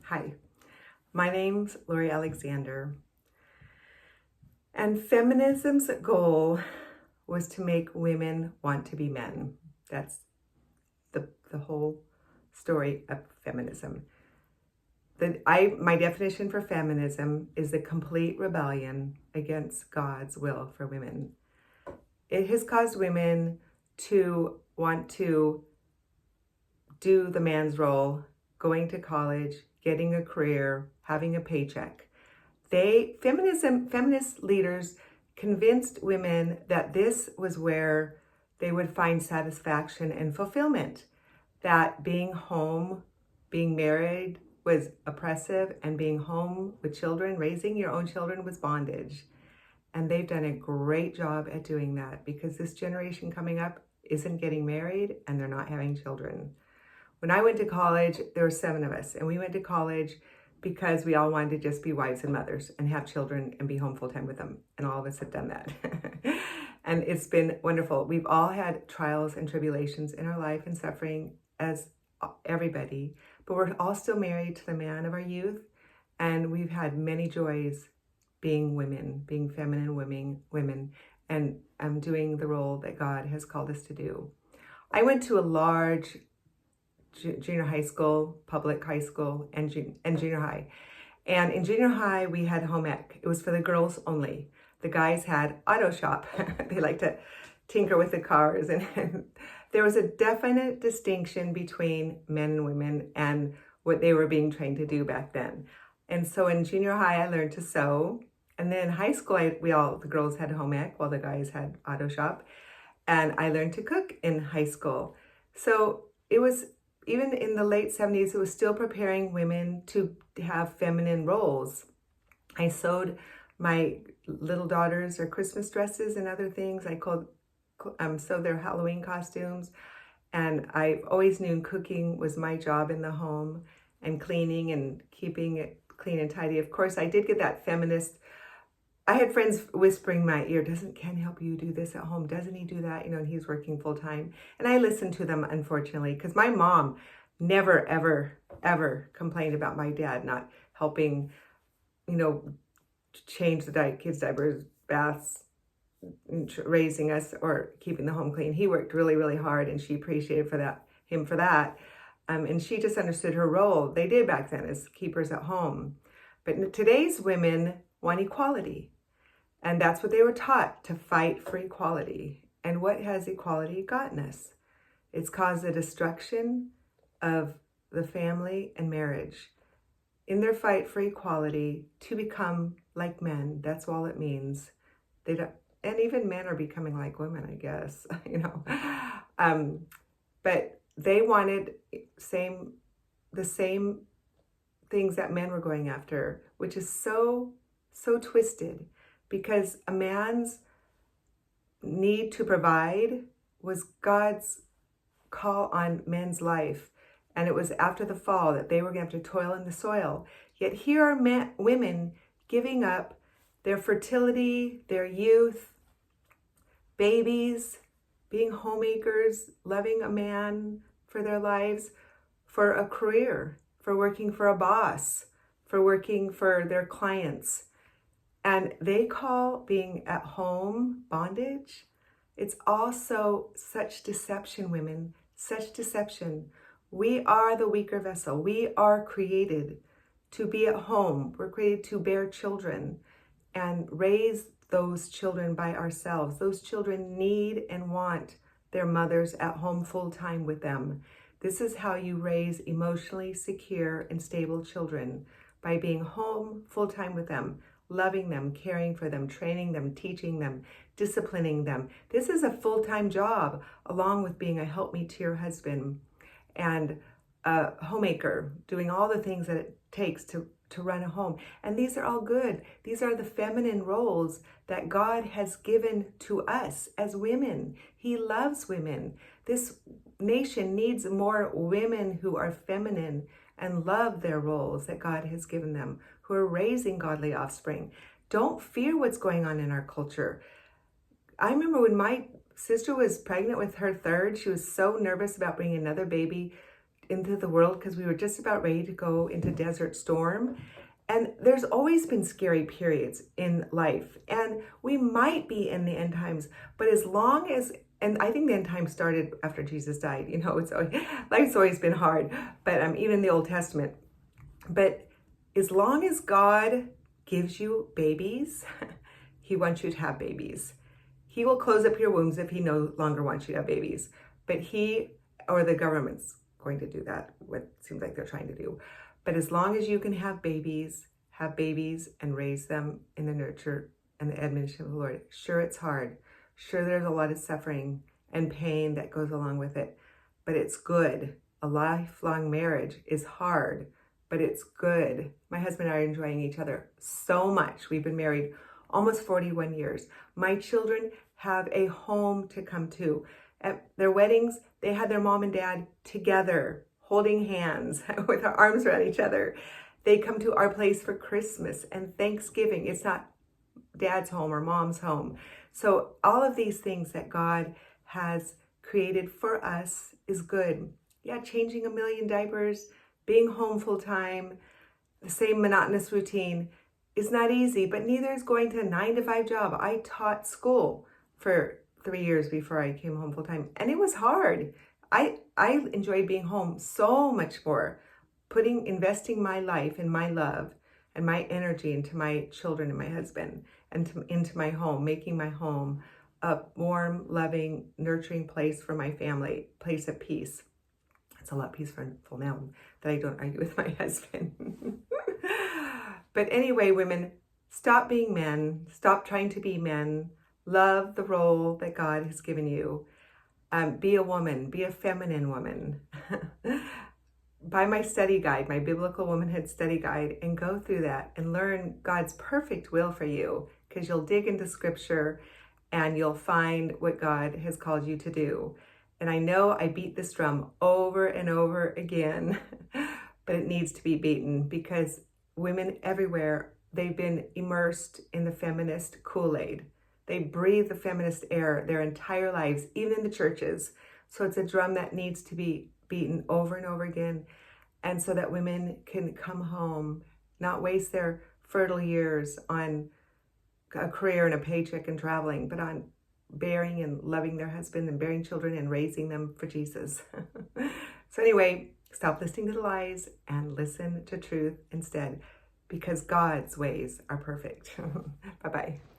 Hi, my name's Lori Alexander, and feminism's goal was to make women want to be men. That's the whole story of feminism. My definition for feminism is the complete rebellion against God's will for women. It has caused women to want to do the man's role, going to college, getting a career, having a paycheck. Feminist leaders convinced women that this was where they would find satisfaction and fulfillment, that being home, being married was oppressive, and being home with children, raising your own children, was bondage. And they've done a great job at doing that, because this generation coming up isn't getting married and they're not having children. When I went to college, there were 7 of us, and we went to college because we all wanted to just be wives and mothers and have children and be home full time with them. And all of us have done that. And it's been wonderful. We've all had trials and tribulations in our life and suffering, as everybody, but we're all still married to the man of our youth. And we've had many joys being women, being feminine women, and doing the role that God has called us to do. I went to a large junior high school, public high school, and junior high. And in junior high, we had home ec. It was for the girls only. The guys had auto shop. They like to tinker with the cars. And there was a definite distinction between men and women and what they were being trained to do back then. And so in junior high, I learned to sew. And then in high school, the girls had home ec while the guys had auto shop. And I learned to cook in high school. So it was, even in the late 70s, it was still preparing women to have feminine roles. I sewed my little daughters their Christmas dresses and other things. I sewed their Halloween costumes. And I always knew cooking was my job in the home, and cleaning and keeping it clean and tidy. Of course, I did get that feminist. I had friends whispering in my ear, doesn't Ken help you do this at home? Doesn't he do that? And he's working full time. And I listened to them, unfortunately, because my mom never, ever, ever complained about my dad not helping, change the kids' diapers, baths, raising us, or keeping the home clean. He worked really, really hard, and she appreciated him for that. And she just understood her role. They did back then as keepers at home. But today's women want equality. And that's what they were taught, to fight for equality. And what has equality gotten us? It's caused the destruction of the family and marriage. In their fight for equality, to become like men, that's all it means. And even men are becoming like women, I guess, But they wanted the same things that men were going after, which is so twisted, because a man's need to provide was God's call on men's life. And it was after the fall that they were going to have to toil in the soil. Yet here are women giving up their fertility, their youth, babies, being homemakers, loving a man for their lives, for a career, for working for a boss, for working for their clients. And they call being at home bondage. It's also such deception, women, such deception. We are the weaker vessel. We are created to be at home. We're created to bear children and raise those children by ourselves. Those children need and want their mothers at home full time with them. This is how you raise emotionally secure and stable children, by being home full time with them, loving them, caring for them, training them, teaching them, disciplining them. This is a full-time job, along with being a helpmeet to your husband and a homemaker, doing all the things that it takes to run a home. And these are all good. These are the feminine roles that God has given to us as women. He loves women. This nation needs more women who are feminine and love their roles that God has given them, who are raising godly offspring. Don't fear what's going on in our culture. I remember when my sister was pregnant with her third, she was so nervous about bringing another baby into the world because we were just about ready to go into Desert Storm. And there's always been scary periods in life. And we might be in the end times, but as long as, and I think the end times started after Jesus died, you know, life's always been hard, but even in the Old Testament. But as long as God gives you babies, he wants you to have babies. He will close up your wombs if he no longer wants you to have babies. But he, or the government's going to do that, what seems like they're trying to do. But as long as you can have babies and raise them in the nurture and the admonition of the Lord. Sure, it's hard. Sure, there's a lot of suffering and pain that goes along with it, but it's good. A lifelong marriage is hard, but it's good. My husband and I are enjoying each other so much. We've been married almost 41 years. My children have a home to come to. At their weddings, they had their mom and dad together, holding hands with our arms around each other. They come to our place for Christmas and Thanksgiving. It's not dad's home or mom's home. So all of these things that God has created for us is good. Yeah, changing a million diapers, being home full time, the same monotonous routine is not easy, but neither is going to a 9-to-5 job. I taught school for 3 years before I came home full time, and it was hard. I enjoyed being home so much more, investing my life and my love and my energy into my children and my husband and into my home, making my home a warm, loving, nurturing place for my family, place of peace. It's a lot peaceful now that I don't argue with my husband. But anyway, women, stop being men. Stop trying to be men. Love the role that God has given you. Be a woman. Be a feminine woman. Buy my study guide, my Biblical Womanhood study guide, and go through that and learn God's perfect will for you, because you'll dig into scripture and you'll find what God has called you to do. And I know I beat this drum over and over again, but it needs to be beaten because women everywhere, they've been immersed in the feminist Kool-Aid. They breathe the feminist air their entire lives, even in the churches. So it's a drum that needs to be beaten over and over again. And so that women can come home, not waste their fertile years on a career and a paycheck and traveling, but on bearing and loving their husband and bearing children and raising them for Jesus. So anyway, stop listening to the lies and listen to truth instead, because God's ways are perfect. Bye-bye.